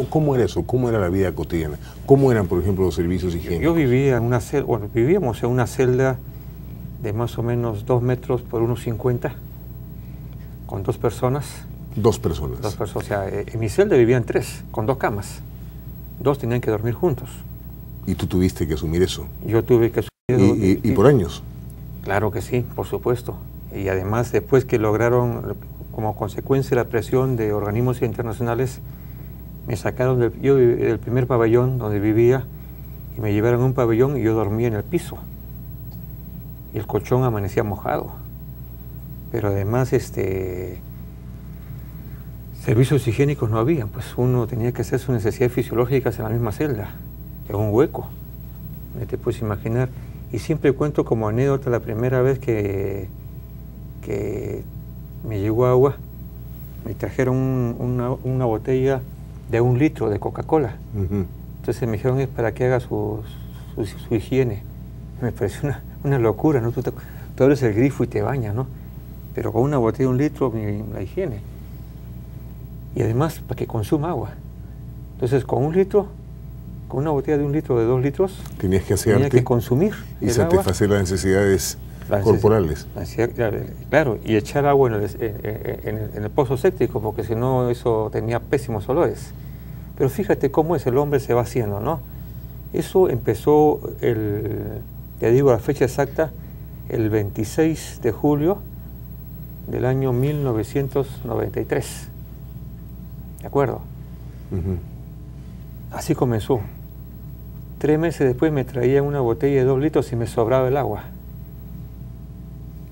¿Cómo era eso? ¿Cómo era la vida cotidiana? ¿Cómo eran, por ejemplo, los servicios higiénicos? Yo vivía en una celda, bueno, vivíamos en una celda de más o menos 2 metros por 1,50, con 2 personas. 2 personas. 2 personas, o sea, en mi celda vivían 3, con 2 camas. 2 tenían que dormir juntos. ¿Y tú tuviste que asumir eso? Yo tuve que asumir. ¿Y por años? Claro que sí, por supuesto. Y además, después que lograron, como consecuencia de la presión de organismos internacionales, me sacaron del primer pabellón donde vivía y me llevaron a un pabellón y yo dormía en el piso. Y el colchón amanecía mojado. Pero además, servicios higiénicos no había, pues uno tenía que hacer sus necesidades fisiológicas en la misma celda, en un hueco. ¿No te puedes imaginar? Y siempre cuento como anécdota la primera vez que me llegó agua, me trajeron una botella de 1 litro de Coca-Cola. Entonces me dijeron, es para que haga su higiene. Me pareció una locura, ¿no? Tú abres el grifo y te bañas, ¿no? Pero con una botella de 1 litro, la higiene. Y además, para que consuma agua. Entonces, con 1 litro, con una botella de 1 litro, de 2 litros, tenías que hacerte tenía que consumir y satisfacer las necesidades corporales. Claro, y echar agua en el pozo séptico, porque si no eso tenía pésimos olores. Pero fíjate cómo es, el hombre se va haciendo, ¿no? Eso empezó, te digo la fecha exacta, el 26 de julio del año 1993. ¿De acuerdo? Así comenzó. 3 meses después me traían una botella de 2 litros y me sobraba el agua.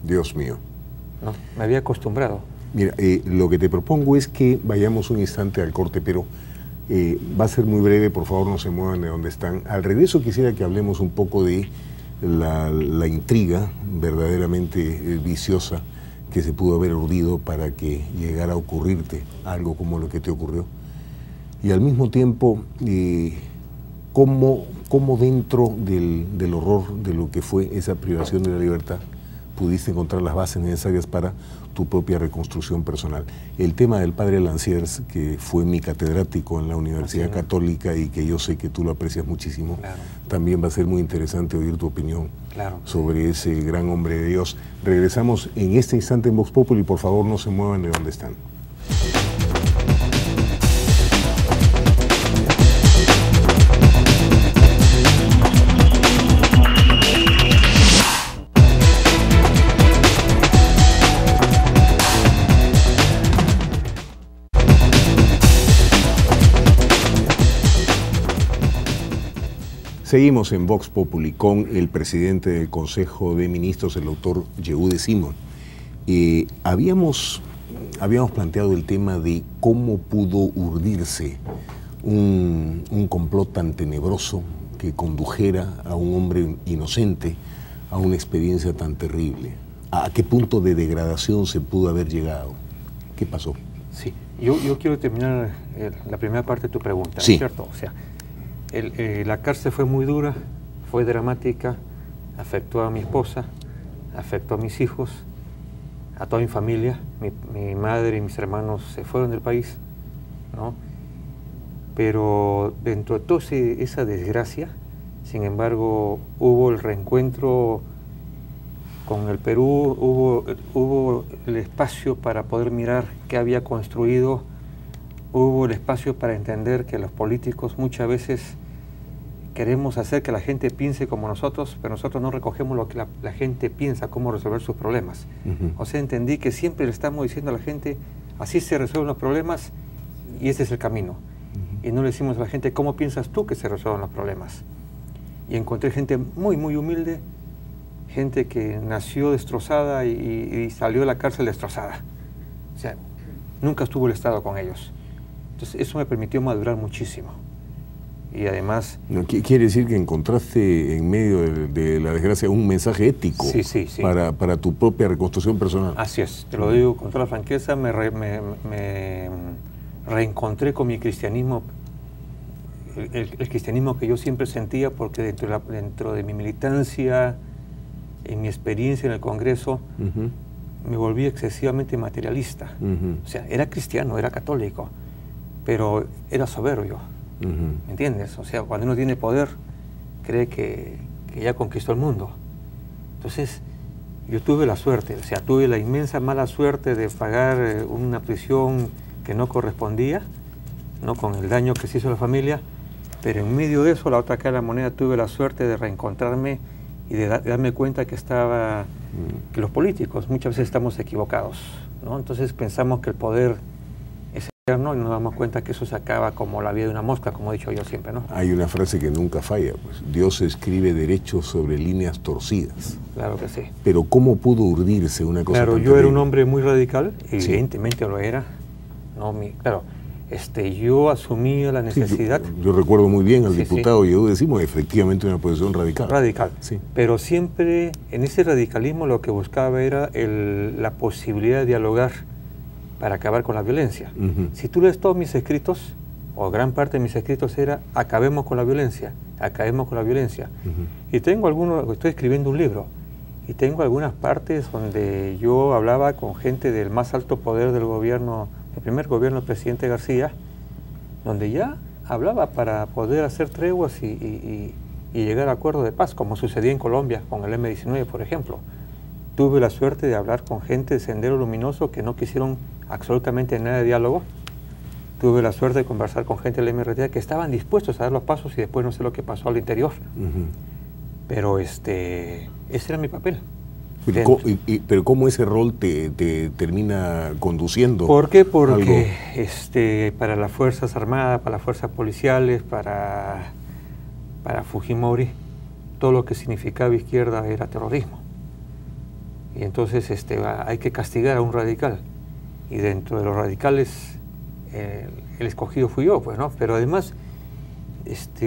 Dios mío. No, me había acostumbrado. Mira, lo que te propongo es que vayamos un instante al corte, pero va a ser muy breve, por favor no se muevan de donde están. Al regreso quisiera que hablemos un poco de la intriga verdaderamente viciosa que se pudo haber urdido para que llegara a ocurrirte algo como lo que te ocurrió. Y al mismo tiempo, cómo dentro del horror de lo que fue esa privación de la libertad pudiste encontrar las bases necesarias para tu propia reconstrucción personal. El tema del padre Lanciers, que fue mi catedrático en la Universidad Católica y que yo sé que tú lo aprecias muchísimo, también va a ser muy interesante oír tu opinión sobre ese gran hombre de Dios. Regresamos en este instante en Vox Populi, por favor no se muevan de donde están. Seguimos en Vox Populi con el presidente del Consejo de Ministros, el doctor Yehude Simón. Habíamos planteado el tema de cómo pudo urdirse un complot tan tenebroso que condujera a un hombre inocente a una experiencia tan terrible. ¿A qué punto de degradación se pudo haber llegado? ¿Qué pasó? Sí, yo quiero terminar la primera parte de tu pregunta, sí. ¿Cierto? O sea, la cárcel fue muy dura, fue dramática, afectó a mi esposa, afectó a mis hijos, a toda mi familia. Mi madre y mis hermanos se fueron del país, ¿no? Pero dentro de toda esa desgracia, sin embargo, hubo el reencuentro con el Perú, hubo el espacio para poder mirar qué había construido, hubo el espacio para entender que los políticos muchas veces queremos hacer que la gente piense como nosotros, pero nosotros no recogemos lo que la gente piensa, cómo resolver sus problemas. O sea, entendí que siempre le estamos diciendo a la gente, así se resuelven los problemas y ese es el camino. Y no le decimos a la gente, ¿cómo piensas tú que se resuelven los problemas? Y encontré gente muy, muy humilde, gente que nació destrozada y salió de la cárcel destrozada. O sea, nunca estuvo el Estado con ellos. Entonces, eso me permitió madurar muchísimo. Y además... Quiere decir que encontraste en medio de la desgracia un mensaje ético para tu propia reconstrucción personal. Así es, te lo digo con toda la franqueza, me reencontré con mi cristianismo, el cristianismo que yo siempre sentía, porque dentro de mi militancia, en mi experiencia en el Congreso, me volví excesivamente materialista. O sea, era cristiano, era católico, pero era soberbio, ¿me entiendes? O sea, cuando uno tiene poder, cree que ya conquistó el mundo. Entonces, yo tuve la suerte, o sea, tuve la inmensa mala suerte de pagar una prisión que no correspondía, ¿no? Con el daño que se hizo a la familia, pero en medio de eso, la otra cara de la moneda, tuve la suerte de reencontrarme y de darme cuenta que que los políticos muchas veces estamos equivocados, ¿no? Entonces pensamos que el poder es eterno y nos damos cuenta que eso se acaba como la vida de una mosca, como he dicho yo siempre, ¿no? Hay una frase que nunca falla, pues, Dios escribe derechos sobre líneas torcidas. Claro que sí. Pero ¿cómo pudo urdirse una cosa Claro, tan yo era terrible? un hombre muy radical, Sí. evidentemente lo era, ¿no? Claro, yo asumía la Sí, necesidad yo recuerdo muy bien al Sí, diputado y yo decimos efectivamente una posición radical. radical, Sí. pero siempre en ese radicalismo lo que buscaba era la posibilidad de dialogar para acabar con la violencia. Si tú lees todos mis escritos, o gran parte de mis escritos era acabemos con la violencia, acabemos con la violencia. Y tengo algunos, estoy escribiendo un libro, y tengo algunas partes donde yo hablaba con gente del más alto poder del gobierno, el primer gobierno del presidente García, donde ya hablaba para poder hacer treguas y llegar a acuerdos de paz, como sucedía en Colombia con el M-19, por ejemplo. Tuve la suerte de hablar con gente de Sendero Luminoso que no quisieron absolutamente nada de diálogo. Tuve la suerte de conversar con gente del MRTA que estaban dispuestos a dar los pasos y después no sé lo que pasó al interior. Pero ese era mi papel. Pero ¿cómo ese rol te termina conduciendo? ¿Por qué? Porque para las Fuerzas Armadas, para las Fuerzas Policiales, para Fujimori, todo lo que significaba izquierda era terrorismo. Y entonces hay que castigar a un radical. Y dentro de los radicales, el escogido fui yo, pues, ¿no? Pero además,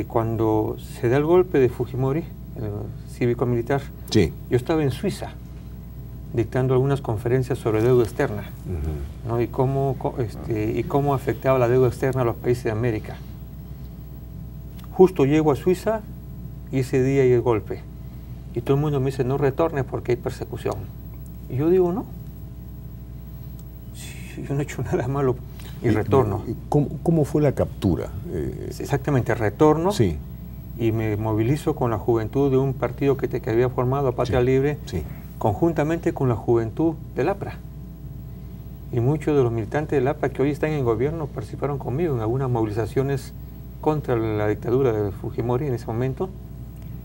cuando se da el golpe de Fujimori, el cívico-militar, sí, yo estaba en Suiza, dictando algunas conferencias sobre deuda externa, ¿no? y cómo afectaba la deuda externa a los países de América. Justo llego a Suiza y ese día hay el golpe. Y todo el mundo me dice, no retornes porque hay persecución. Y yo digo, no. Si yo no he hecho nada malo y retorno. ¿Cómo fue la captura? Exactamente, retorno. Sí. Y me movilizo con la juventud de un partido que había formado, Patria Libre, sí, conjuntamente con la juventud del APRA. Y muchos de los militantes del APRA que hoy están en gobierno participaron conmigo en algunas movilizaciones contra la dictadura de Fujimori en ese momento.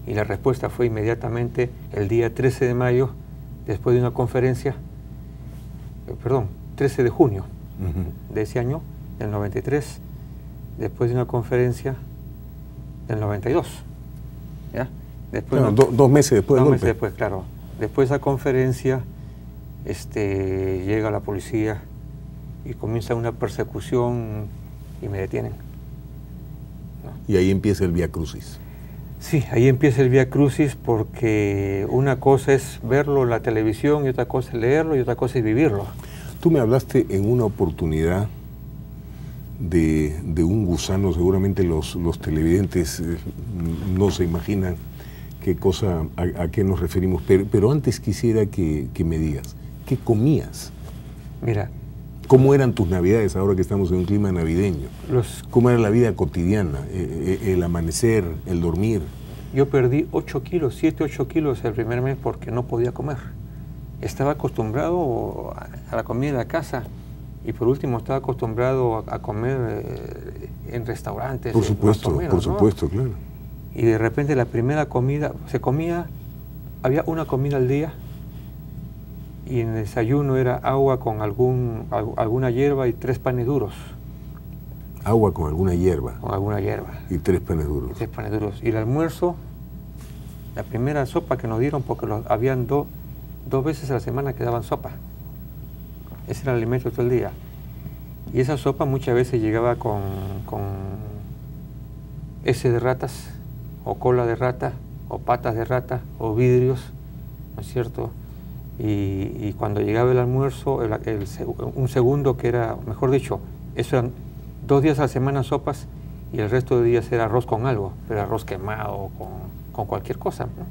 Y la respuesta fue inmediatamente el día 13 de mayo, después de una conferencia, 13 de junio de ese año, del 93, después de una conferencia del 92. ¿Ya? Después claro, 2 meses después del golpe. 2 meses después, claro. Después de esa conferencia, llega la policía y comienza una persecución y me detienen, ¿no? Y ahí empieza el Vía Crucis. Sí, ahí empieza el Vía Crucis porque una cosa es verlo en la televisión y otra cosa es leerlo y otra cosa es vivirlo. Tú me hablaste en una oportunidad de un gusano, seguramente los televidentes no se imaginan qué cosa, a qué nos referimos, pero antes quisiera que me digas, ¿qué comías? Mira. ¿Cómo eran tus navidades ahora que estamos en un clima navideño? ¿Cómo era la vida cotidiana, el amanecer, el dormir? Yo perdí 8 kilos, 7, 8 kilos el primer mes porque no podía comer. Estaba acostumbrado a la comida de la casa y por último estaba acostumbrado a comer en restaurantes. Por supuesto, más o menos, por supuesto, ¿no? Claro. Y de repente la primera comida, había una comida al día y en el desayuno era agua con alguna hierba y 3 panes duros. Agua con alguna hierba. Con alguna hierba. Y 3 panes duros. Y 3 panes duros. Y el almuerzo, la primera sopa que nos dieron, porque habían 2 veces a la semana que daban sopa. Ese era el alimento todo el día. Y esa sopa muchas veces llegaba con heces de ratas, o cola de rata, o patas de rata, o vidrios, ¿no es cierto? Y cuando llegaba el almuerzo, un segundo que era, mejor dicho, eso eran 2 días a la semana sopas y el resto de días era arroz con algo, pero arroz quemado, con cualquier cosa, ¿no?